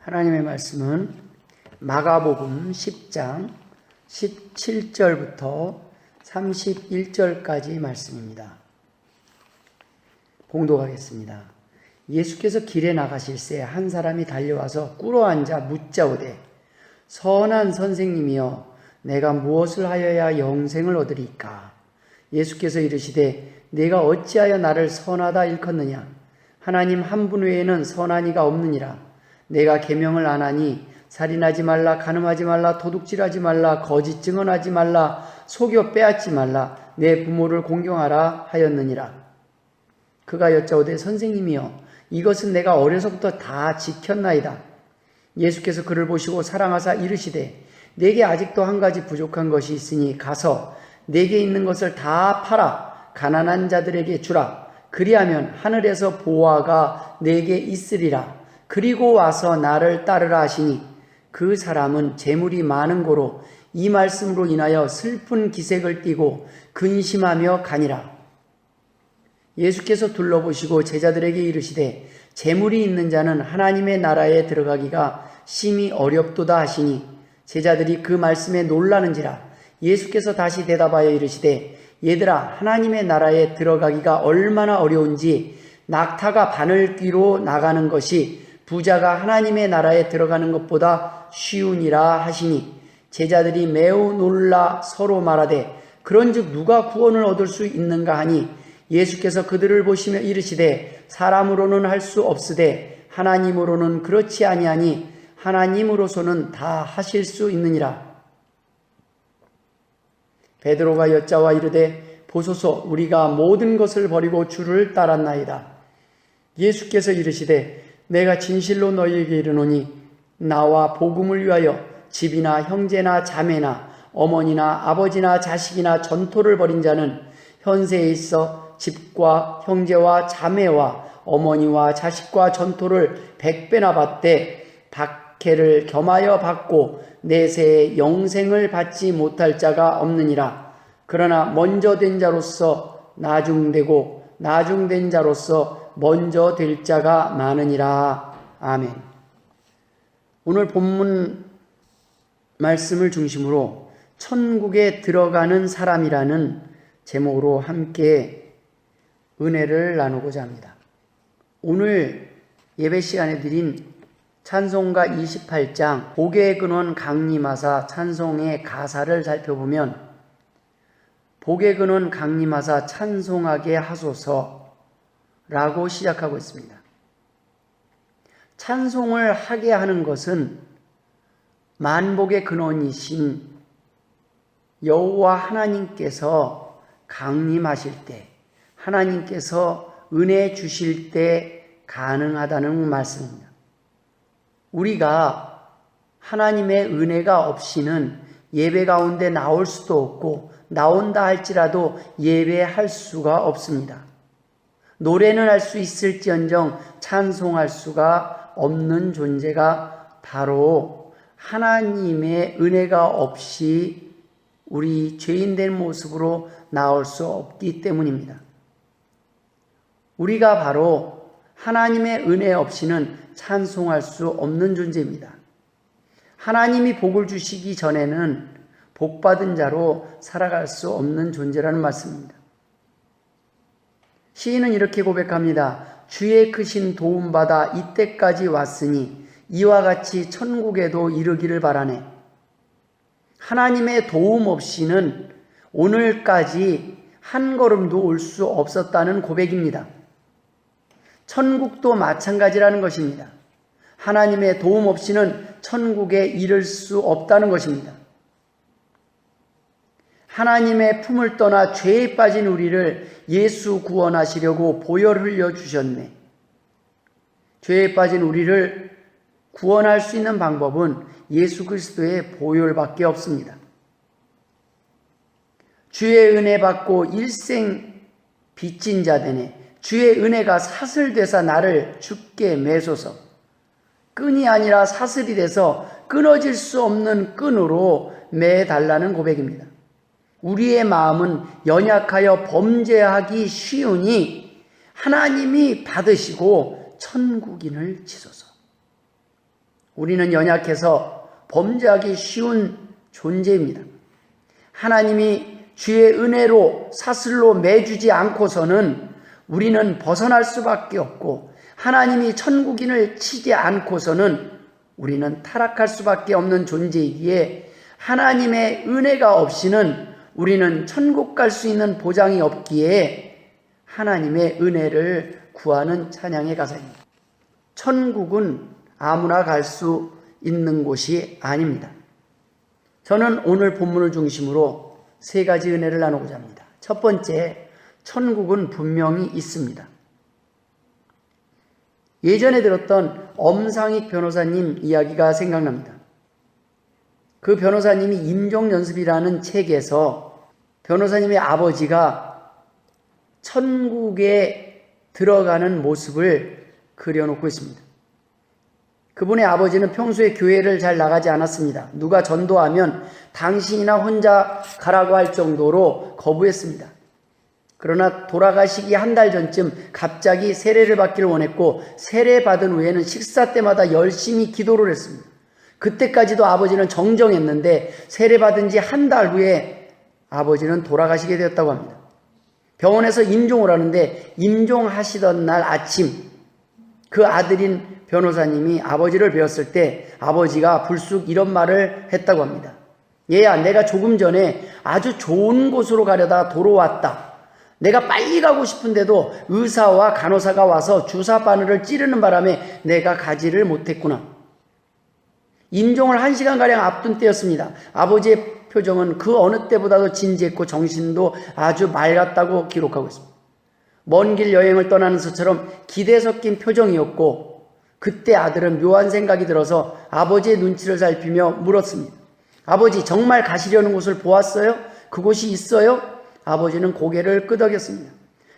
하나님의 말씀은 마가복음 10장 17절부터 31절까지 말씀입니다. 봉독하겠습니다. 예수께서 길에 나가실새 한 사람이 달려와서 꿇어앉아 묻자오되 선한 선생님이여 내가 무엇을 하여야 영생을 얻으리까? 예수께서 이르시되 내가 어찌하여 나를 선하다 일컫느냐? 하나님 한 분 외에는 선한 이가 없느니라. 내가 계명을 안 하니 살인하지 말라, 간음하지 말라, 도둑질하지 말라, 거짓 증언하지 말라, 속여 빼앗지 말라, 내 부모를 공경하라 하였느니라. 그가 여짜오되 선생님이여 이것은 내가 어려서부터 다 지켰나이다. 예수께서 그를 보시고 사랑하사 이르시되 내게 아직도 한 가지 부족한 것이 있으니 가서 내게 있는 것을 다 팔아 가난한 자들에게 주라. 그리하면 하늘에서 보화가 내게 있으리라. 그리고 와서 나를 따르라 하시니 그 사람은 재물이 많은 고로 이 말씀으로 인하여 슬픈 기색을 띠고 근심하며 가니라. 예수께서 둘러보시고 제자들에게 이르시되 재물이 있는 자는 하나님의 나라에 들어가기가 심히 어렵도다 하시니 제자들이 그 말씀에 놀라는지라. 예수께서 다시 대답하여 이르시되 얘들아 하나님의 나라에 들어가기가 얼마나 어려운지 낙타가 바늘귀로 나가는 것이 부자가 하나님의 나라에 들어가는 것보다 쉬우니라 하시니 제자들이 매우 놀라 서로 말하되 그런즉 누가 구원을 얻을 수 있는가 하니 예수께서 그들을 보시며 이르시되 사람으로는 할 수 없으되 하나님으로는 그렇지 아니하니 하나님으로서는 다 하실 수 있느니라. 베드로가 여짜와 이르되 보소서 우리가 모든 것을 버리고 주를 따랐나이다. 예수께서 이르시되 내가 진실로 너희에게 이르노니 나와 복음을 위하여 집이나 형제나 자매나 어머니나 아버지나 자식이나 전토를 벌인 자는 현세에 있어 집과 형제와 자매와 어머니와 자식과 전토를 100배나 받되 박해를 겸하여 받고 내세에 영생을 받지 못할 자가 없느니라. 그러나 먼저 된 자로서 나중되고 나중된 자로서 먼저 될 자가 많으니라. 아멘. 오늘 본문 말씀을 중심으로 천국에 들어가는 사람이라는 제목으로 함께 은혜를 나누고자 합니다. 오늘 예배 시간에 드린 찬송가 28장 복의 근원 강림하사 찬송의 가사를 살펴보면 복의 근원 강림하사 찬송하게 하소서 라고 시작하고 있습니다. 찬송을 하게 하는 것은 만복의 근원이신 여호와 하나님께서 강림하실 때, 하나님께서 은혜 주실 때 가능하다는 말씀입니다. 우리가 하나님의 은혜가 없이는 예배 가운데 나올 수도 없고 나온다 할지라도 예배할 수가 없습니다. 노래는 할 수 있을지언정 찬송할 수가 없는 존재가 바로 하나님의 은혜가 없이 우리 죄인된 모습으로 나올 수 없기 때문입니다. 우리가 바로 하나님의 은혜 없이는 찬송할 수 없는 존재입니다. 하나님이 복을 주시기 전에는 복받은 자로 살아갈 수 없는 존재라는 말씀입니다. 시인은 이렇게 고백합니다. 주의 크신 도움받아 이때까지 왔으니 이와 같이 천국에도 이르기를 바라네. 하나님의 도움 없이는 오늘까지 한 걸음도 올 수 없었다는 고백입니다. 천국도 마찬가지라는 것입니다. 하나님의 도움 없이는 천국에 이를 수 없다는 것입니다. 하나님의 품을 떠나 죄에 빠진 우리를 예수 구원하시려고 보혈 흘려 주셨네. 죄에 빠진 우리를 구원할 수 있는 방법은 예수 그리스도의 보혈밖에 없습니다. 주의 은혜 받고 일생 빚진 자 되네. 주의 은혜가 사슬되사 나를 주께 매소서. 끈이 아니라 사슬이 돼서 끊어질 수 없는 끈으로 매달라는 고백입니다. 우리의 마음은 연약하여 범죄하기 쉬우니 하나님이 받으시고 천국인을 치소서. 우리는 연약해서 범죄하기 쉬운 존재입니다. 하나님이 주의 은혜로 사슬로 매주지 않고서는 우리는 벗어날 수밖에 없고, 하나님이 천국인을 치지 않고서는 우리는 타락할 수밖에 없는 존재이기에, 하나님의 은혜가 없이는 우리는 천국 갈 수 있는 보장이 없기에 하나님의 은혜를 구하는 찬양의 가사입니다. 천국은 아무나 갈 수 있는 곳이 아닙니다. 저는 오늘 본문을 중심으로 세 가지 은혜를 나누고자 합니다. 첫 번째, 천국은 분명히 있습니다. 예전에 들었던 엄상익 변호사님 이야기가 생각납니다. 그 변호사님이 임종연습이라는 책에서 변호사님의 아버지가 천국에 들어가는 모습을 그려놓고 있습니다. 그분의 아버지는 평소에 교회를 잘 나가지 않았습니다. 누가 전도하면 당신이나 혼자 가라고 할 정도로 거부했습니다. 그러나 돌아가시기 한 달 전쯤 갑자기 세례를 받기를 원했고, 세례 받은 후에는 식사 때마다 열심히 기도를 했습니다. 그때까지도 아버지는 정정했는데 세례 받은 지 한 달 후에 아버지는 돌아가시게 되었다고 합니다. 병원에서 임종을 하는데 임종하시던 날 아침, 그 아들인 변호사님이 아버지를 뵈었을 때 아버지가 불쑥 이런 말을 했다고 합니다. 얘야, 내가 조금 전에 아주 좋은 곳으로 가려다 도로 왔다. 내가 빨리 가고 싶은데도 의사와 간호사가 와서 주사 바늘을 찌르는 바람에 내가 가지를 못했구나. 임종을 1시간가량 앞둔 때였습니다. 아버지의 표정은 그 어느 때보다도 진지했고 정신도 아주 맑았다고 기록하고 있습니다. 먼 길 여행을 떠나는 것처럼 기대 섞인 표정이었고, 그때 아들은 묘한 생각이 들어서 아버지의 눈치를 살피며 물었습니다. 아버지, 정말 가시려는 곳을 보았어요? 그곳이 있어요? 아버지는 고개를 끄덕였습니다.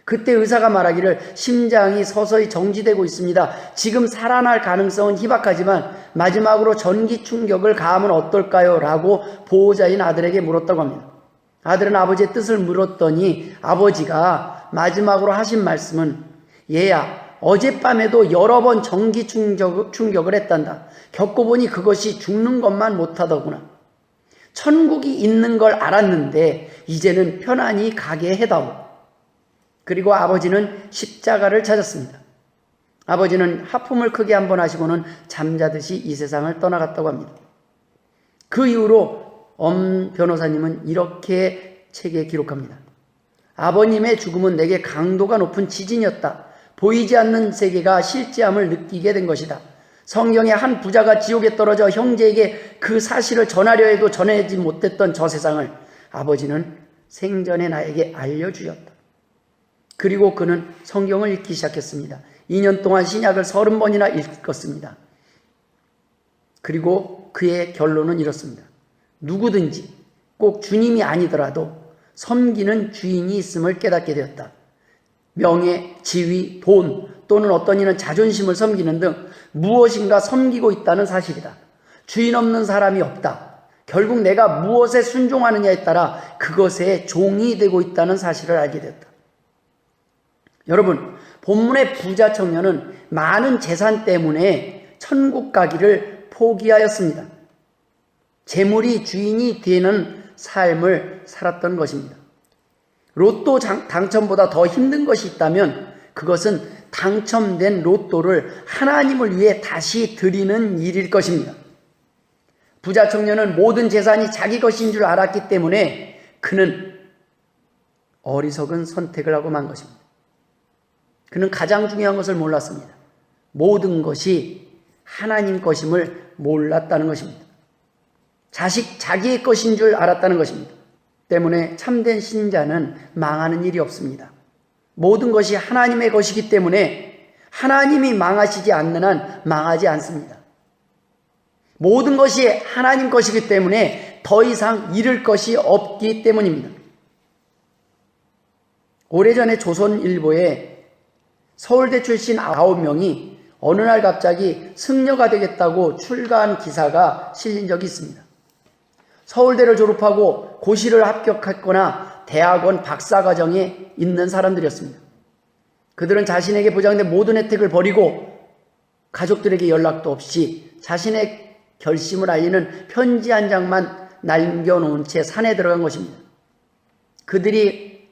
그때 의사가 말하기를 심장이 서서히 정지되고 있습니다. 지금 살아날 가능성은 희박하지만 마지막으로 전기 충격을 가하면 어떨까요? 라고 보호자인 아들에게 물었다고 합니다. 아들은 아버지의 뜻을 물었더니 아버지가 마지막으로 하신 말씀은, 얘야, 어젯밤에도 여러 번 전기 충격을 했단다. 겪어보니 그것이 죽는 것만 못하더구나. 천국이 있는 걸 알았는데 이제는 편안히 가게 해다오. 그리고 아버지는 십자가를 찾았습니다. 아버지는 하품을 크게 한번 하시고는 잠자듯이 이 세상을 떠나갔다고 합니다. 그 이후로 엄 변호사님은 이렇게 책에 기록합니다. 아버님의 죽음은 내게 강도가 높은 지진이었다. 보이지 않는 세계가 실제함을 느끼게 된 것이다. 성경의 한 부자가 지옥에 떨어져 형제에게 그 사실을 전하려 해도 전하지 못했던 저 세상을 아버지는 생전에 나에게 알려주셨다. 그리고 그는 성경을 읽기 시작했습니다. 2년 동안 신약을 30번이나 읽었습니다. 그리고 그의 결론은 이렇습니다. 누구든지 꼭 주님이 아니더라도 섬기는 주인이 있음을 깨닫게 되었다. 명예, 지위, 돈 또는 어떤 이는 자존심을 섬기는 등 무엇인가 섬기고 있다는 사실이다. 주인 없는 사람이 없다. 결국 내가 무엇에 순종하느냐에 따라 그것에 종이 되고 있다는 사실을 알게 되었다. 여러분, 본문의 부자 청년은 많은 재산 때문에 천국 가기를 포기하였습니다. 재물이 주인이 되는 삶을 살았던 것입니다. 로또 당첨보다 더 힘든 것이 있다면 그것은 당첨된 로또를 하나님을 위해 다시 드리는 일일 것입니다. 부자 청년은 모든 재산이 자기 것인 줄 알았기 때문에 그는 어리석은 선택을 하고 만 것입니다. 그는 가장 중요한 것을 몰랐습니다. 모든 것이 하나님 것임을 몰랐다는 것입니다. 자기의 것인 줄 알았다는 것입니다. 때문에 참된 신자는 망하는 일이 없습니다. 모든 것이 하나님의 것이기 때문에 하나님이 망하시지 않는 한 망하지 않습니다. 모든 것이 하나님 것이기 때문에 더 이상 잃을 것이 없기 때문입니다. 오래전에 조선일보에 서울대 출신 9명이 어느 날 갑자기 승려가 되겠다고 출가한 기사가 실린 적이 있습니다. 서울대를 졸업하고 고시를 합격했거나 대학원 박사과정에 있는 사람들이었습니다. 그들은 자신에게 보장된 모든 혜택을 버리고 가족들에게 연락도 없이 자신의 결심을 알리는 편지 한 장만 남겨놓은 채 산에 들어간 것입니다. 그들이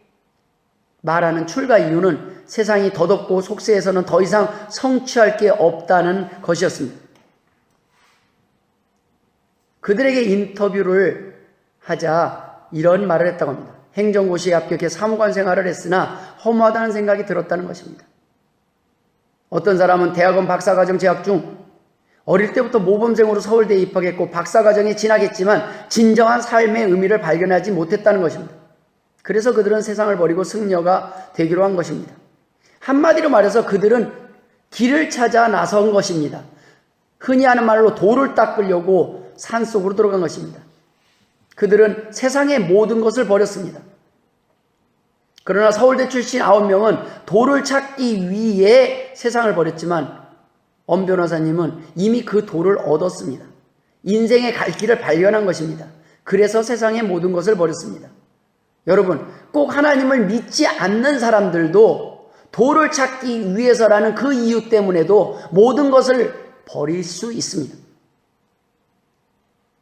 말하는 출가 이유는 세상이 더덥고 속세에서는 더 이상 성취할 게 없다는 것이었습니다. 그들에게 인터뷰를 하자 이런 말을 했다고 합니다. 행정고시에 합격해 사무관 생활을 했으나 허무하다는 생각이 들었다는 것입니다. 어떤 사람은 대학원 박사과정 재학 중 어릴 때부터 모범생으로 서울대에 입학했고 박사과정에 진학했지만 진정한 삶의 의미를 발견하지 못했다는 것입니다. 그래서 그들은 세상을 버리고 승려가 되기로 한 것입니다. 한마디로 말해서 그들은 길을 찾아 나선 것입니다. 흔히 하는 말로 돌을 닦으려고 산속으로 들어간 것입니다. 그들은 세상의 모든 것을 버렸습니다. 그러나 서울대 출신 9명은 돌을 찾기 위해 세상을 버렸지만 엄 변호사님은 이미 그 돌을 얻었습니다. 인생의 갈 길을 발견한 것입니다. 그래서 세상의 모든 것을 버렸습니다. 여러분, 꼭 하나님을 믿지 않는 사람들도 돌을 찾기 위해서라는 그 이유 때문에도 모든 것을 버릴 수 있습니다.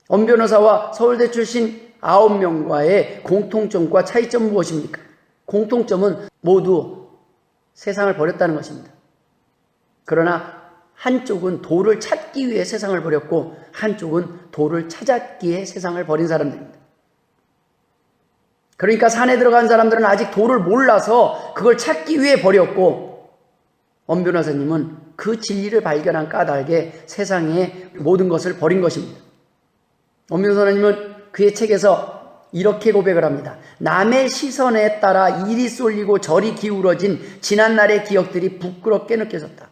엄 변호사와 서울대 출신 9명과의 공통점과 차이점은 무엇입니까? 공통점은 모두 세상을 버렸다는 것입니다. 그러나 한쪽은 돌을 찾기 위해 세상을 버렸고 한쪽은 돌을 찾았기에 세상을 버린 사람들입니다. 그러니까 산에 들어간 사람들은 아직 돌을 몰라서 그걸 찾기 위해 버렸고 엄 변호사님은 그 진리를 발견한 까닭에 세상의 모든 것을 버린 것입니다. 엄 변호사님은 그의 책에서 이렇게 고백을 합니다. 남의 시선에 따라 이리 쏠리고 저리 기울어진 지난날의 기억들이 부끄럽게 느껴졌다.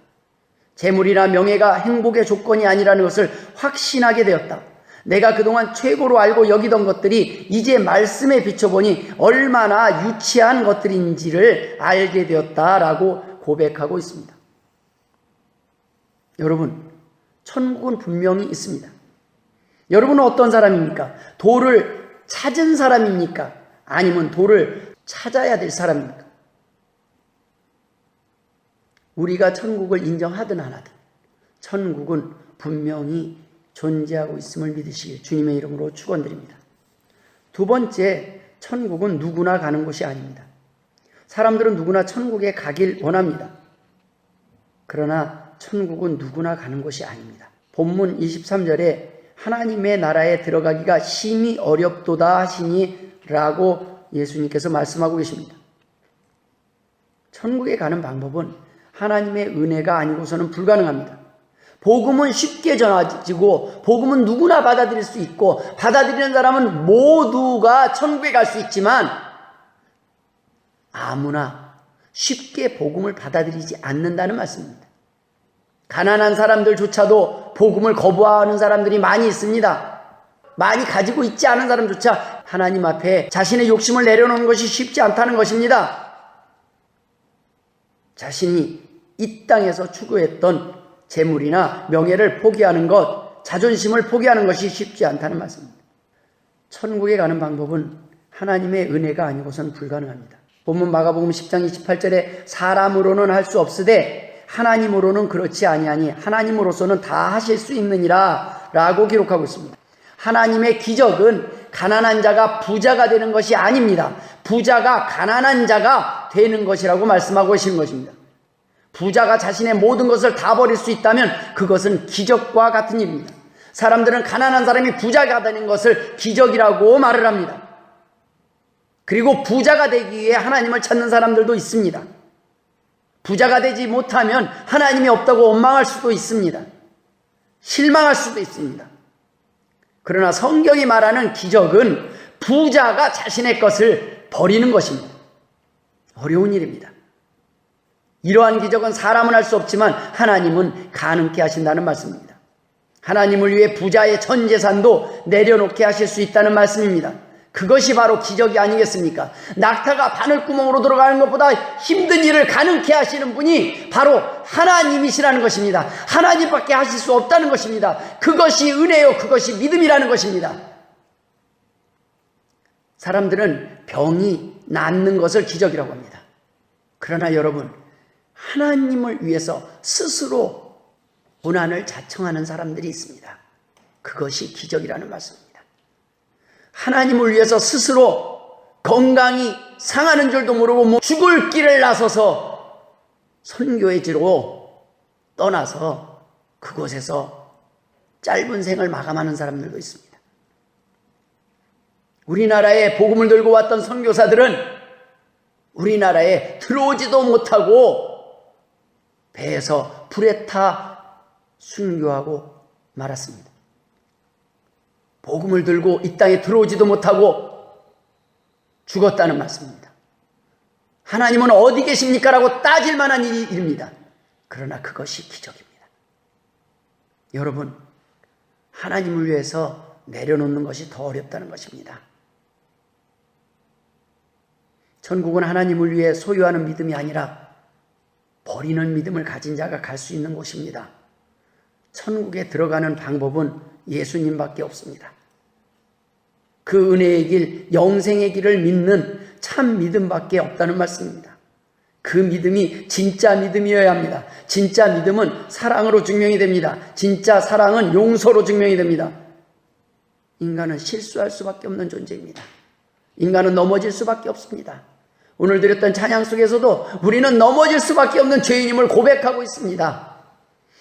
재물이나 명예가 행복의 조건이 아니라는 것을 확신하게 되었다. 내가 그동안 최고로 알고 여기던 것들이 이제 말씀에 비춰보니 얼마나 유치한 것들인지를 알게 되었다라고 고백하고 있습니다. 여러분, 천국은 분명히 있습니다. 여러분은 어떤 사람입니까? 돌을 찾은 사람입니까? 아니면 돌을 찾아야 될 사람입니까? 우리가 천국을 인정하든 안 하든 천국은 분명히 존재하고 있음을 믿으시길 주님의 이름으로 축원드립니다. 두 번째, 천국은 누구나 가는 곳이 아닙니다. 사람들은 누구나 천국에 가길 원합니다. 그러나 천국은 누구나 가는 곳이 아닙니다. 본문 23절에 하나님의 나라에 들어가기가 심히 어렵도다 하시니 라고 예수님께서 말씀하고 계십니다. 천국에 가는 방법은 하나님의 은혜가 아니고서는 불가능합니다. 복음은 쉽게 전해지고 복음은 누구나 받아들일 수 있고 받아들이는 사람은 모두가 천국에 갈 수 있지만 아무나 쉽게 복음을 받아들이지 않는다는 말씀입니다. 가난한 사람들조차도 복음을 거부하는 사람들이 많이 있습니다. 많이 가지고 있지 않은 사람조차 하나님 앞에 자신의 욕심을 내려놓는 것이 쉽지 않다는 것입니다. 자신이 이 땅에서 추구했던 재물이나 명예를 포기하는 것, 자존심을 포기하는 것이 쉽지 않다는 말씀입니다. 천국에 가는 방법은 하나님의 은혜가 아니고서는 불가능합니다. 본문 마가복음 10장 28절에 사람으로는 할 수 없으되 하나님으로는 그렇지 아니하니 하나님으로서는 다 하실 수 있느니라 라고 기록하고 있습니다. 하나님의 기적은 가난한 자가 부자가 되는 것이 아닙니다. 부자가 가난한 자가 되는 것이라고 말씀하고 계시는 것입니다. 부자가 자신의 모든 것을 다 버릴 수 있다면 그것은 기적과 같은 일입니다. 사람들은 가난한 사람이 부자가 되는 것을 기적이라고 말을 합니다. 그리고 부자가 되기 위해 하나님을 찾는 사람들도 있습니다. 부자가 되지 못하면 하나님이 없다고 원망할 수도 있습니다. 실망할 수도 있습니다. 그러나 성경이 말하는 기적은 부자가 자신의 것을 버리는 것입니다. 어려운 일입니다. 이러한 기적은 사람은 할 수 없지만 하나님은 가능케 하신다는 말씀입니다. 하나님을 위해 부자의 전 재산도 내려놓게 하실 수 있다는 말씀입니다. 그것이 바로 기적이 아니겠습니까? 낙타가 바늘구멍으로 들어가는 것보다 힘든 일을 가능케 하시는 분이 바로 하나님이시라는 것입니다. 하나님밖에 하실 수 없다는 것입니다. 그것이 은혜요, 그것이 믿음이라는 것입니다. 사람들은 병이 낫는 것을 기적이라고 합니다. 그러나 여러분, 하나님을 위해서 스스로 고난을 자청하는 사람들이 있습니다. 그것이 기적이라는 말씀입니다. 하나님을 위해서 스스로 건강이 상하는 줄도 모르고 죽을 길을 나서서 선교의 지로 떠나서 그곳에서 짧은 생을 마감하는 사람들도 있습니다. 우리나라에 복음을 들고 왔던 선교사들은 우리나라에 들어오지도 못하고 배에서 불에 타 순교하고 말았습니다. 복음을 들고 이 땅에 들어오지도 못하고 죽었다는 말씀입니다. 하나님은 어디 계십니까? 라고 따질 만한 일입니다. 그러나 그것이 기적입니다. 여러분, 하나님을 위해서 내려놓는 것이 더 어렵다는 것입니다. 천국은 하나님을 위해 소유하는 믿음이 아니라 버리는 믿음을 가진 자가 갈 수 있는 곳입니다. 천국에 들어가는 방법은 예수님밖에 없습니다. 그 은혜의 길, 영생의 길을 믿는 참 믿음밖에 없다는 말씀입니다. 그 믿음이 진짜 믿음이어야 합니다. 진짜 믿음은 사랑으로 증명이 됩니다. 진짜 사랑은 용서로 증명이 됩니다. 인간은 실수할 수밖에 없는 존재입니다. 인간은 넘어질 수밖에 없습니다. 오늘 드렸던 찬양 속에서도 우리는 넘어질 수밖에 없는 죄인임을 고백하고 있습니다.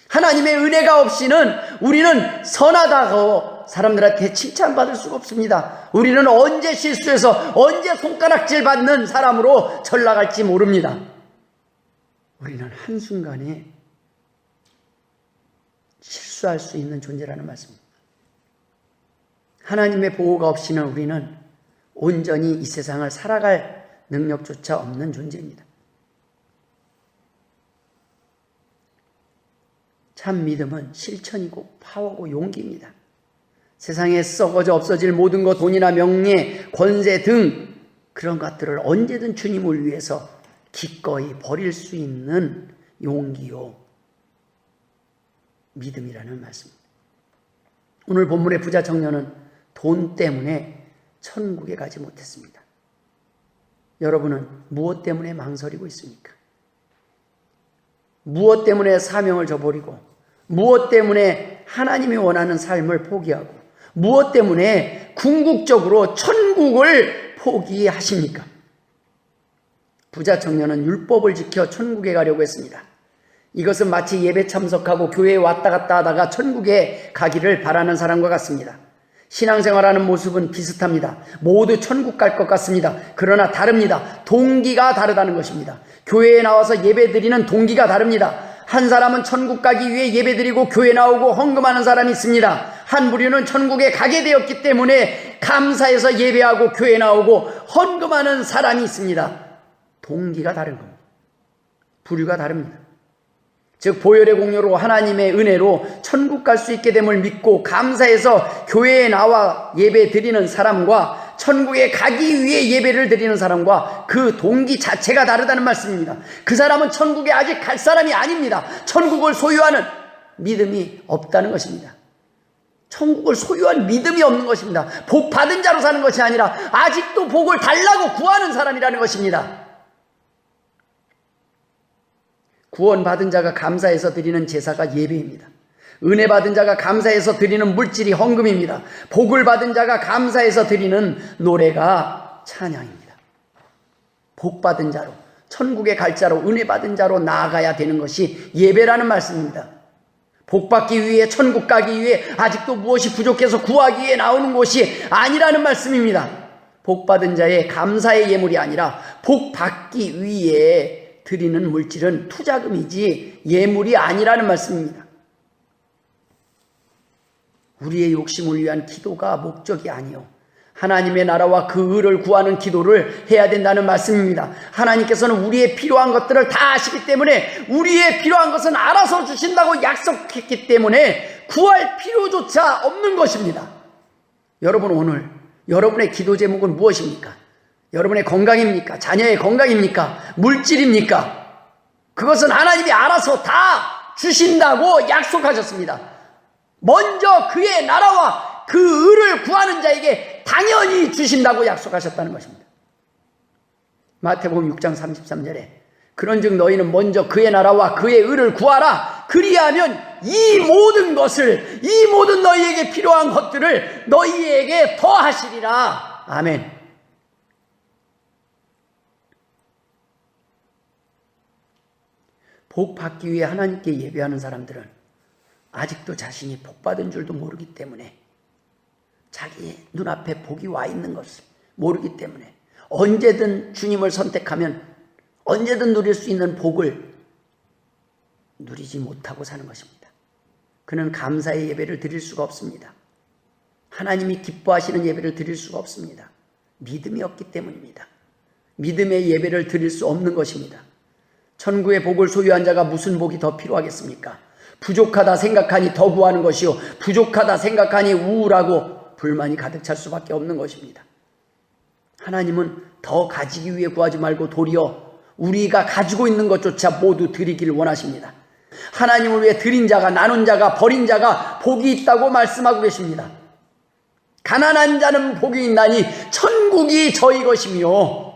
하나님의 은혜가 없이는 우리는 선하다고 사람들한테 칭찬받을 수가 없습니다. 우리는 언제 실수해서 언제 손가락질 받는 사람으로 전락할지 모릅니다. 우리는 한순간에 실수할 수 있는 존재라는 말씀입니다. 하나님의 보호가 없이는 우리는 온전히 이 세상을 살아갈 능력조차 없는 존재입니다. 참 믿음은 실천이고 파워고 용기입니다. 세상에 썩어져 없어질 모든 것, 돈이나 명예, 권세 등 그런 것들을 언제든 주님을 위해서 기꺼이 버릴 수 있는 용기요 믿음이라는 말씀입니다. 오늘 본문의 부자 청년은 돈 때문에 천국에 가지 못했습니다. 여러분은 무엇 때문에 망설이고 있습니까? 무엇 때문에 사명을 저버리고, 무엇 때문에 하나님이 원하는 삶을 포기하고, 무엇 때문에 궁극적으로 천국을 포기하십니까? 부자 청년은 율법을 지켜 천국에 가려고 했습니다. 이것은 마치 예배 참석하고 교회에 왔다 갔다 하다가 천국에 가기를 바라는 사람과 같습니다. 신앙생활하는 모습은 비슷합니다. 모두 천국 갈 것 같습니다. 그러나 다릅니다. 동기가 다르다는 것입니다. 교회에 나와서 예배드리는 동기가 다릅니다. 한 사람은 천국 가기 위해 예배드리고 교회 나오고 헌금하는 사람이 있습니다. 한 부류는 천국에 가게 되었기 때문에 감사해서 예배하고 교회 나오고 헌금하는 사람이 있습니다. 동기가 다른 겁니다. 부류가 다릅니다. 즉 보혈의 공로로 하나님의 은혜로 천국 갈 수 있게 됨을 믿고 감사해서 교회에 나와 예배 드리는 사람과 천국에 가기 위해 예배를 드리는 사람과 그 동기 자체가 다르다는 말씀입니다. 그 사람은 천국에 아직 갈 사람이 아닙니다. 천국을 소유하는 믿음이 없다는 것입니다. 천국을 소유한 믿음이 없는 것입니다. 복 받은 자로 사는 것이 아니라 아직도 복을 달라고 구하는 사람이라는 것입니다. 구원받은 자가 감사해서 드리는 제사가 예배입니다. 은혜 받은 자가 감사해서 드리는 물질이 헌금입니다. 복을 받은 자가 감사해서 드리는 노래가 찬양입니다. 복 받은 자로, 천국에 갈 자로, 은혜 받은 자로 나아가야 되는 것이 예배라는 말씀입니다. 복 받기 위해, 천국 가기 위해 아직도 무엇이 부족해서 구하기 위해 나오는 것이 아니라는 말씀입니다. 복 받은 자의 감사의 예물이 아니라 복 받기 위해 드리는 물질은 투자금이지 예물이 아니라는 말씀입니다. 우리의 욕심을 위한 기도가 목적이 아니요 하나님의 나라와 그 의를 구하는 기도를 해야 된다는 말씀입니다. 하나님께서는 우리의 필요한 것들을 다 아시기 때문에 우리의 필요한 것은 알아서 주신다고 약속했기 때문에 구할 필요조차 없는 것입니다. 여러분, 오늘 여러분의 기도 제목은 무엇입니까? 여러분의 건강입니까? 자녀의 건강입니까? 물질입니까? 그것은 하나님이 알아서 다 주신다고 약속하셨습니다. 먼저 그의 나라와 그 의를 구하는 자에게 당연히 주신다고 약속하셨다는 것입니다. 마태복음 6장 33절에 그런즉 너희는 먼저 그의 나라와 그의 의를 구하라. 그리하면 이 모든 것을, 이 모든 너희에게 필요한 것들을 너희에게 더하시리라. 아멘. 복 받기 위해 하나님께 예배하는 사람들은 아직도 자신이 복 받은 줄도 모르기 때문에, 자기 눈앞에 복이 와 있는 것을 모르기 때문에 언제든 주님을 선택하면 언제든 누릴 수 있는 복을 누리지 못하고 사는 것입니다. 그는 감사의 예배를 드릴 수가 없습니다. 하나님이 기뻐하시는 예배를 드릴 수가 없습니다. 믿음이 없기 때문입니다. 믿음의 예배를 드릴 수 없는 것입니다. 천국의 복을 소유한 자가 무슨 복이 더 필요하겠습니까? 부족하다 생각하니 더 구하는 것이요, 부족하다 생각하니 우울하고 불만이 가득 찰 수밖에 없는 것입니다. 하나님은 더 가지기 위해 구하지 말고 도리어 우리가 가지고 있는 것조차 모두 드리기를 원하십니다. 하나님을 위해 드린 자가, 나눈 자가, 버린 자가 복이 있다고 말씀하고 계십니다. 가난한 자는 복이 있나니 천국이 저희 것이며,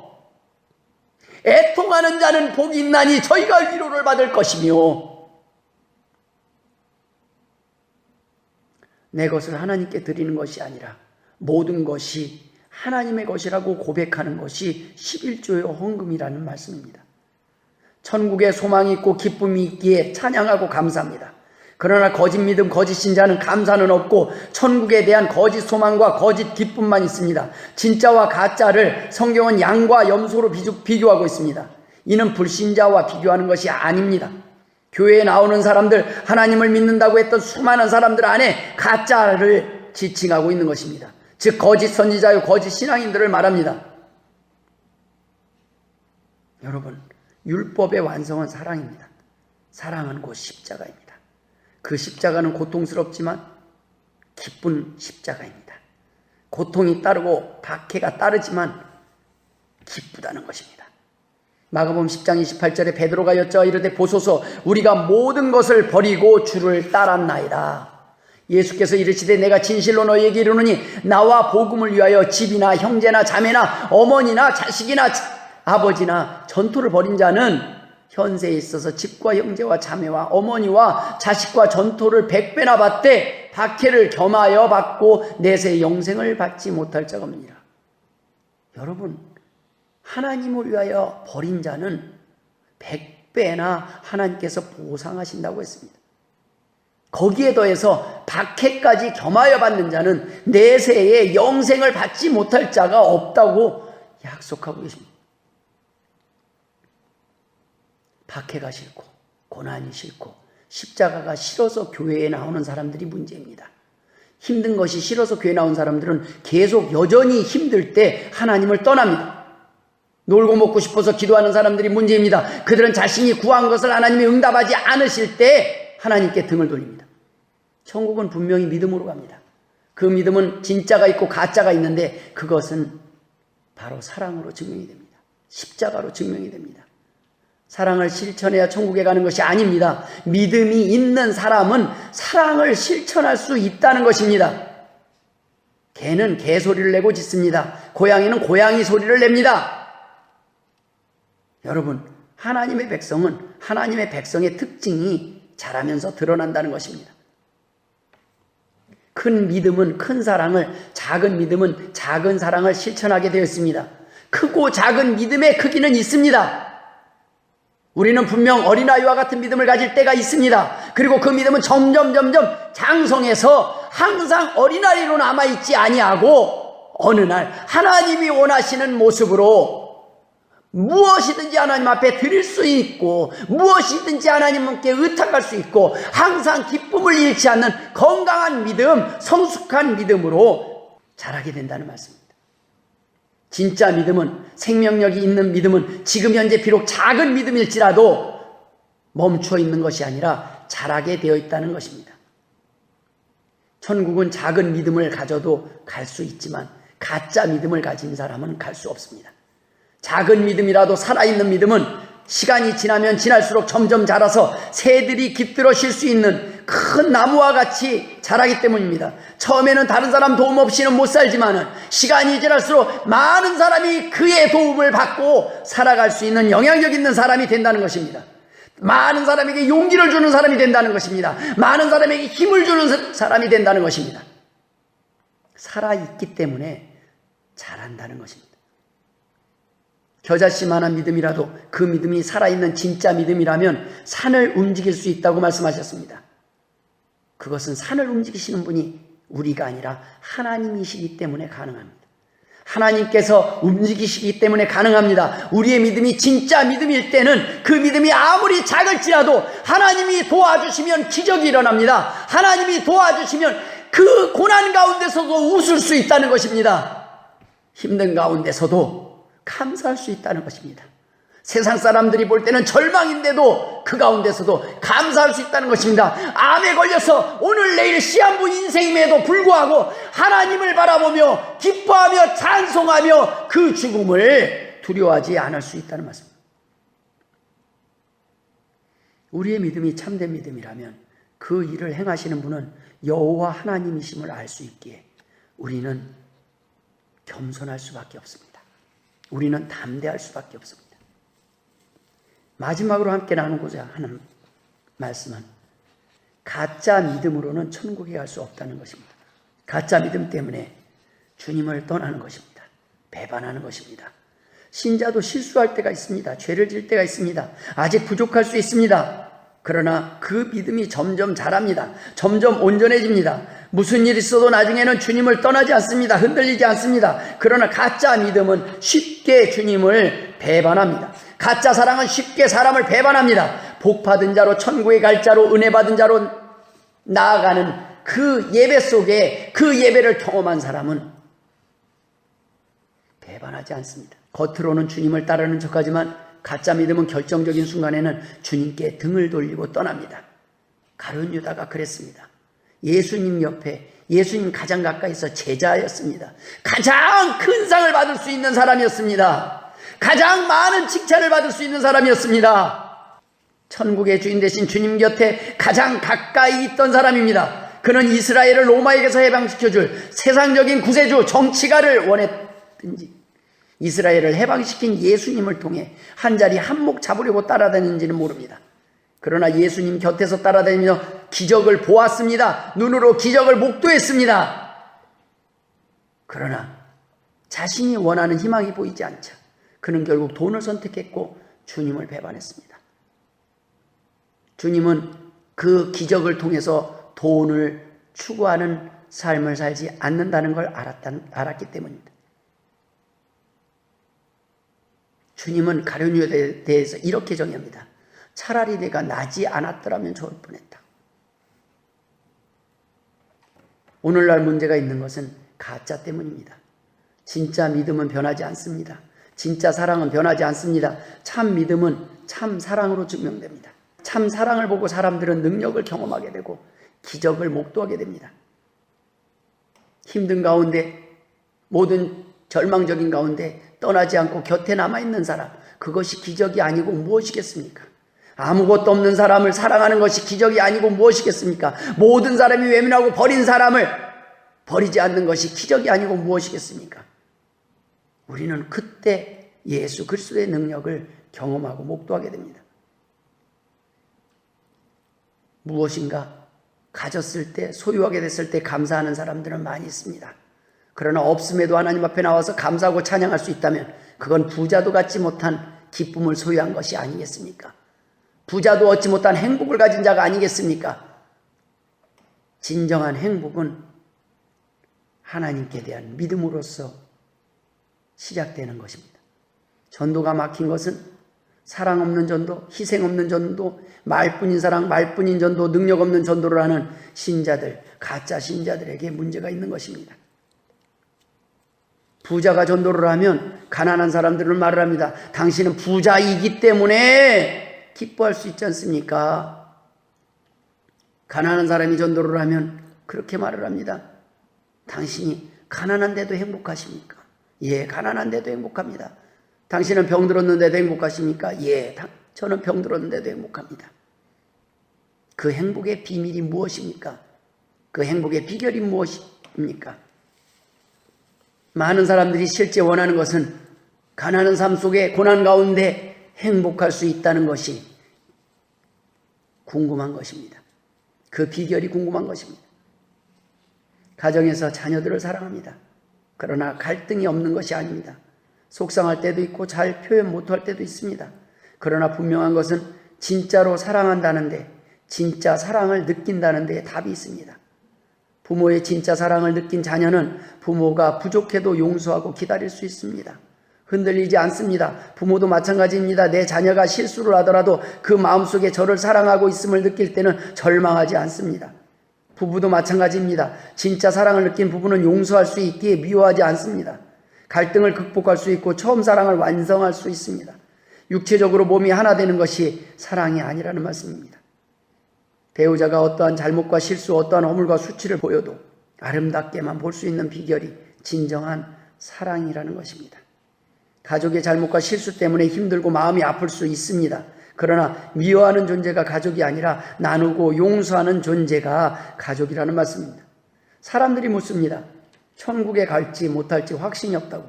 애통하는 자는 복이 있나니 저희가 위로를 받을 것이며, 내 것을 하나님께 드리는 것이 아니라 모든 것이 하나님의 것이라고 고백하는 것이 11조의 헌금이라는 말씀입니다. 천국에 소망이 있고 기쁨이 있기에 찬양하고 감사합니다. 그러나 거짓 믿음, 거짓 신자는 감사는 없고 천국에 대한 거짓 소망과 거짓 기쁨만 있습니다. 진짜와 가짜를 성경은 양과 염소로 비교하고 있습니다. 이는 불신자와 비교하는 것이 아닙니다. 교회에 나오는 사람들, 하나님을 믿는다고 했던 수많은 사람들 안에 가짜를 지칭하고 있는 것입니다. 즉 거짓 선지자요 거짓 신앙인들을 말합니다. 여러분, 율법의 완성은 사랑입니다. 사랑은 곧 십자가입니다. 그 십자가는 고통스럽지만 기쁜 십자가입니다. 고통이 따르고 박해가 따르지만 기쁘다는 것입니다. 마가복음 10장 28절에 베드로가 여쭤 이르되 보소서, 우리가 모든 것을 버리고 주를 따랐나이다. 예수께서 이르시되 내가 진실로 너희에게 이르노니 나와 복음을 위하여 집이나 형제나 자매나 어머니나 자식이나 아버지나 전토를 벌인 자는 현세에 있어서 집과 형제와 자매와 어머니와 자식과 전토를 100배나 받되 박해를 겸하여 받고 내세 영생을 받지 못할 자가 없느니라. 여러분, 하나님을 위하여 버린 자는 100배나 하나님께서 보상하신다고 했습니다. 거기에 더해서 박해까지 겸하여 받는 자는 내세에 영생을 받지 못할 자가 없다고 약속하고 계십니다. 박해가 싫고 고난이 싫고 십자가가 싫어서 교회에 나오는 사람들이 문제입니다. 힘든 것이 싫어서 교회에 나온 사람들은 계속 여전히 힘들 때 하나님을 떠납니다. 놀고 먹고 싶어서 기도하는 사람들이 문제입니다. 그들은 자신이 구한 것을 하나님이 응답하지 않으실 때 하나님께 등을 돌립니다. 천국은 분명히 믿음으로 갑니다. 그 믿음은 진짜가 있고 가짜가 있는데 그것은 바로 사랑으로 증명이 됩니다. 십자가로 증명이 됩니다. 사랑을 실천해야 천국에 가는 것이 아닙니다. 믿음이 있는 사람은 사랑을 실천할 수 있다는 것입니다. 개는 개 소리를 내고 짖습니다. 고양이는 고양이 소리를 냅니다. 여러분, 하나님의 백성은 하나님의 백성의 특징이 자라면서 드러난다는 것입니다. 큰 믿음은 큰 사랑을, 작은 믿음은 작은 사랑을 실천하게 되어 있습니다. 크고 작은 믿음의 크기는 있습니다. 우리는 분명 어린아이와 같은 믿음을 가질 때가 있습니다. 그리고 그 믿음은 점점 장성해서 항상 어린아이로 남아있지 아니하고 어느 날 하나님이 원하시는 모습으로 무엇이든지 하나님 앞에 드릴 수 있고 무엇이든지 하나님께 의탁할 수 있고 항상 기쁨을 잃지 않는 건강한 믿음, 성숙한 믿음으로 자라게 된다는 말씀입니다. 진짜 믿음은, 생명력이 있는 믿음은 지금 현재 비록 작은 믿음일지라도 멈춰 있는 것이 아니라 자라게 되어 있다는 것입니다. 천국은 작은 믿음을 가져도 갈 수 있지만 가짜 믿음을 가진 사람은 갈 수 없습니다. 작은 믿음이라도 살아있는 믿음은 시간이 지나면 지날수록 점점 자라서 새들이 깃들어 쉴 수 있는 큰 나무와 같이 자라기 때문입니다. 처음에는 다른 사람 도움 없이는 못 살지만은 시간이 지날수록 많은 사람이 그의 도움을 받고 살아갈 수 있는 영향력 있는 사람이 된다는 것입니다. 많은 사람에게 용기를 주는 사람이 된다는 것입니다. 많은 사람에게 힘을 주는 사람이 된다는 것입니다. 살아있기 때문에 잘한다는 것입니다. 겨자씨만한 믿음이라도 그 믿음이 살아있는 진짜 믿음이라면 산을 움직일 수 있다고 말씀하셨습니다. 그것은 산을 움직이시는 분이 우리가 아니라 하나님이시기 때문에 가능합니다. 하나님께서 움직이시기 때문에 가능합니다. 우리의 믿음이 진짜 믿음일 때는 그 믿음이 아무리 작을지라도 하나님이 도와주시면 기적이 일어납니다. 하나님이 도와주시면 그 고난 가운데서도 웃을 수 있다는 것입니다. 힘든 가운데서도 감사할 수 있다는 것입니다. 세상 사람들이 볼 때는 절망인데도 그 가운데서도 감사할 수 있다는 것입니다. 암에 걸려서 오늘 내일 시한부 인생임에도 불구하고 하나님을 바라보며 기뻐하며 찬송하며 그 죽음을 두려워하지 않을 수 있다는 말씀입니다. 우리의 믿음이 참된 믿음이라면 그 일을 행하시는 분은 여호와 하나님이심을 알 수 있기에 우리는 겸손할 수밖에 없습니다. 우리는 담대할 수밖에 없습니다. 마지막으로 함께 나누고자 하는 말씀은 가짜 믿음으로는 천국에 갈 수 없다는 것입니다. 가짜 믿음 때문에 주님을 떠나는 것입니다. 배반하는 것입니다. 신자도 실수할 때가 있습니다. 죄를 질 때가 있습니다. 아직 부족할 수 있습니다. 그러나 그 믿음이 점점 자랍니다. 점점 온전해집니다. 무슨 일이 있어도 나중에는 주님을 떠나지 않습니다. 흔들리지 않습니다. 그러나 가짜 믿음은 쉽게 주님을 배반합니다. 가짜 사랑은 쉽게 사람을 배반합니다. 복 받은 자로 천국에 갈 자로 은혜 받은 자로 나아가는 그 예배 속에 그 예배를 경험한 사람은 배반하지 않습니다. 겉으로는 주님을 따르는 척하지만 가짜 믿음은 결정적인 순간에는 주님께 등을 돌리고 떠납니다. 가룟 유다가 그랬습니다. 예수님 옆에 예수님 가장 가까이서 제자였습니다. 가장 큰 상을 받을 수 있는 사람이었습니다. 가장 많은 칭찬을 받을 수 있는 사람이었습니다. 천국의 주인 되신 주님 곁에 가장 가까이 있던 사람입니다. 그는 이스라엘을 로마에게서 해방시켜줄 세상적인 구세주 정치가를 원했든지 이스라엘을 해방시킨 예수님을 통해 한자리 한몫 잡으려고 따라다니는지는 모릅니다. 그러나 예수님 곁에서 따라다니며 기적을 보았습니다. 눈으로 기적을 목도했습니다. 그러나 자신이 원하는 희망이 보이지 않자 그는 결국 돈을 선택했고 주님을 배반했습니다. 주님은 그 기적을 통해서 돈을 추구하는 삶을 살지 않는다는 걸 알았기 때문입니다. 주님은 가룟 유다에 대해서 이렇게 정의합니다. 차라리 내가 나지 않았더라면 좋을 뻔했다. 오늘날 문제가 있는 것은 가짜 때문입니다. 진짜 믿음은 변하지 않습니다. 진짜 사랑은 변하지 않습니다. 참 믿음은 참 사랑으로 증명됩니다. 참 사랑을 보고 사람들은 능력을 경험하게 되고 기적을 목도하게 됩니다. 힘든 가운데 모든 절망적인 가운데 떠나지 않고 곁에 남아있는 사람, 그것이 기적이 아니고 무엇이겠습니까? 아무것도 없는 사람을 사랑하는 것이 기적이 아니고 무엇이겠습니까? 모든 사람이 외면하고 버린 사람을 버리지 않는 것이 기적이 아니고 무엇이겠습니까? 우리는 그때 예수 그리스도의 능력을 경험하고 목도하게 됩니다. 무엇인가 가졌을 때, 소유하게 됐을 때 감사하는 사람들은 많이 있습니다. 그러나 없음에도 하나님 앞에 나와서 감사하고 찬양할 수 있다면 그건 부자도 갖지 못한 기쁨을 소유한 것이 아니겠습니까? 부자도 얻지 못한 행복을 가진 자가 아니겠습니까? 진정한 행복은 하나님께 대한 믿음으로서 시작되는 것입니다. 전도가 막힌 것은 사랑 없는 전도, 희생 없는 전도, 말뿐인 사랑, 말뿐인 전도, 능력 없는 전도를 하는 신자들, 가짜 신자들에게 문제가 있는 것입니다. 부자가 전도를 하면 가난한 사람들을 말을 합니다. 당신은 부자이기 때문에 기뻐할 수 있지 않습니까? 가난한 사람이 전도를 하면 그렇게 말을 합니다. 당신이 가난한데도 행복하십니까? 예, 가난한데도 행복합니다. 당신은 병들었는데도 행복하십니까? 예, 저는 병들었는데도 행복합니다. 그 행복의 비밀이 무엇입니까? 그 행복의 비결이 무엇입니까? 많은 사람들이 실제 원하는 것은 가난한 삶 속에 고난 가운데 행복할 수 있다는 것이 궁금한 것입니다. 그 비결이 궁금한 것입니다. 가정에서 자녀들을 사랑합니다. 그러나 갈등이 없는 것이 아닙니다. 속상할 때도 있고 잘 표현 못할 때도 있습니다. 그러나 분명한 것은 진짜로 사랑한다는데, 진짜 사랑을 느낀다는 데 답이 있습니다. 부모의 진짜 사랑을 느낀 자녀는 부모가 부족해도 용서하고 기다릴 수 있습니다. 흔들리지 않습니다. 부모도 마찬가지입니다. 내 자녀가 실수를 하더라도 그 마음속에 저를 사랑하고 있음을 느낄 때는 절망하지 않습니다. 부부도 마찬가지입니다. 진짜 사랑을 느낀 부부는 용서할 수 있기에 미워하지 않습니다. 갈등을 극복할 수 있고 처음 사랑을 완성할 수 있습니다. 육체적으로 몸이 하나 되는 것이 사랑이 아니라는 말씀입니다. 배우자가 어떠한 잘못과 실수, 어떠한 허물과 수치를 보여도 아름답게만 볼 수 있는 비결이 진정한 사랑이라는 것입니다. 가족의 잘못과 실수 때문에 힘들고 마음이 아플 수 있습니다. 그러나 미워하는 존재가 가족이 아니라 나누고 용서하는 존재가 가족이라는 말씀입니다. 사람들이 묻습니다. 천국에 갈지 못할지 확신이 없다고.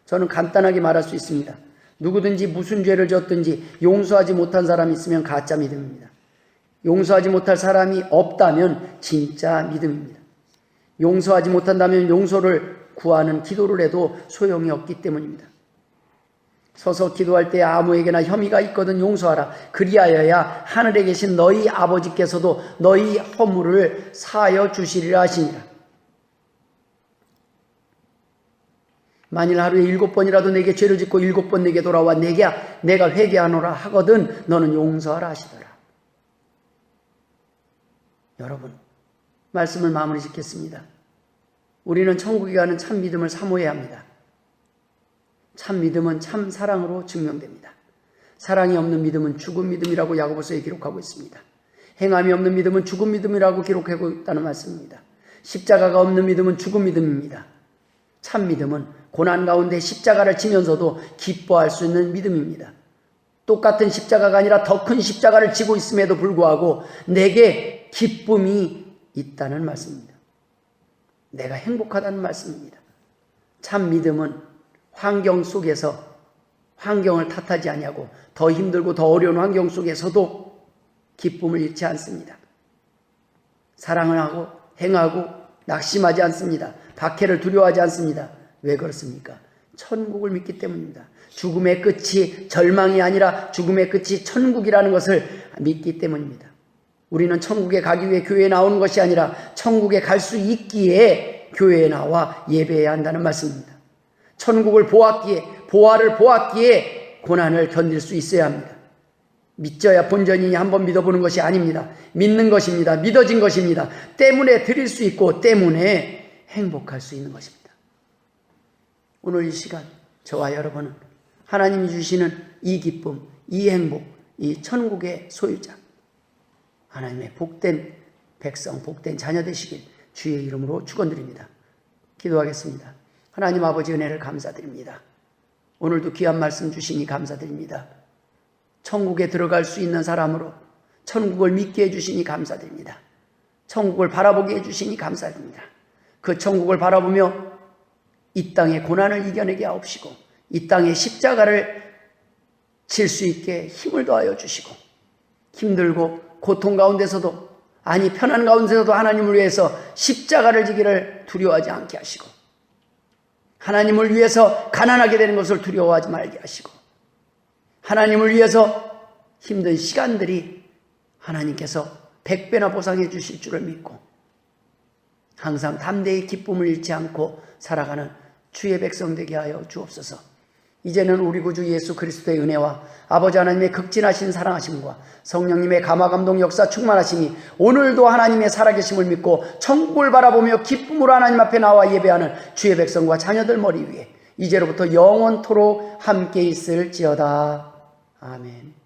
저는 간단하게 말할 수 있습니다. 누구든지 무슨 죄를 졌든지 용서하지 못한 사람이 있으면 가짜 믿음입니다. 용서하지 못할 사람이 없다면 진짜 믿음입니다. 용서하지 못한다면 용서를 구하는 기도를 해도 소용이 없기 때문입니다. 서서 기도할 때 아무에게나 혐의가 있거든 용서하라. 그리하여야 하늘에 계신 너희 아버지께서도 너희 허물을 사하여 주시리라 하시니라. 만일 하루에 7번이라도 내게 죄를 짓고 7번 내게 돌아와 내가 회개하노라 하거든 너는 용서하라 하시더라. 여러분, 말씀을 마무리 짓겠습니다. 우리는 천국에 가는 참 믿음을 사모해야 합니다. 참 믿음은 참 사랑으로 증명됩니다. 사랑이 없는 믿음은 죽은 믿음이라고 야고보서에 기록하고 있습니다. 행함이 없는 믿음은 죽은 믿음이라고 기록하고 있다는 말씀입니다. 십자가가 없는 믿음은 죽은 믿음입니다. 참 믿음은 고난 가운데 십자가를 지면서도 기뻐할 수 있는 믿음입니다. 똑같은 십자가가 아니라 더 큰 십자가를 지고 있음에도 불구하고 내게 기쁨이 있다는 말씀입니다. 내가 행복하다는 말씀입니다. 참 믿음은 환경 속에서 환경을 탓하지 아니하고 더 힘들고 더 어려운 환경 속에서도 기쁨을 잃지 않습니다. 사랑을 하고 행하고 낙심하지 않습니다. 박해를 두려워하지 않습니다. 왜 그렇습니까? 천국을 믿기 때문입니다. 죽음의 끝이 절망이 아니라 죽음의 끝이 천국이라는 것을 믿기 때문입니다. 우리는 천국에 가기 위해 교회에 나오는 것이 아니라 천국에 갈 수 있기에 교회에 나와 예배해야 한다는 말씀입니다. 천국을 보았기에, 보화를 보았기에 고난을 견딜 수 있어야 합니다. 믿져야 본전이니 한번 믿어보는 것이 아닙니다. 믿는 것입니다. 믿어진 것입니다. 때문에 드릴 수 있고 때문에 행복할 수 있는 것입니다. 오늘 이 시간 저와 여러분은 하나님이 주시는 이 기쁨, 이 행복, 이 천국의 소유자, 하나님의 복된 백성, 복된 자녀 되시길 주의 이름으로 축원드립니다. 기도하겠습니다. 하나님 아버지 은혜를 감사드립니다. 오늘도 귀한 말씀 주시니 감사드립니다. 천국에 들어갈 수 있는 사람으로 천국을 믿게 해주시니 감사드립니다. 천국을 바라보게 해주시니 감사드립니다. 그 천국을 바라보며 이 땅의 고난을 이겨내게 하옵시고 이 땅의 십자가를 질 수 있게 힘을 더하여 주시고 힘들고 고통 가운데서도 아니 편안 가운데서도 하나님을 위해서 십자가를 지기를 두려워하지 않게 하시고 하나님을 위해서 가난하게 되는 것을 두려워하지 말게 하시고 하나님을 위해서 힘든 시간들이 하나님께서 100배나 보상해 주실 줄을 믿고 항상 담대히 기쁨을 잃지 않고 살아가는 주의 백성 되게 하여 주옵소서. 이제는 우리 구주 예수 그리스도의 은혜와 아버지 하나님의 극진하신 사랑하심과 성령님의 감화감동 역사 충만하심이 오늘도 하나님의 살아계심을 믿고 천국을 바라보며 기쁨으로 하나님 앞에 나와 예배하는 주의 백성과 자녀들 머리 위에 이제로부터 영원토록 함께 있을지어다. 아멘.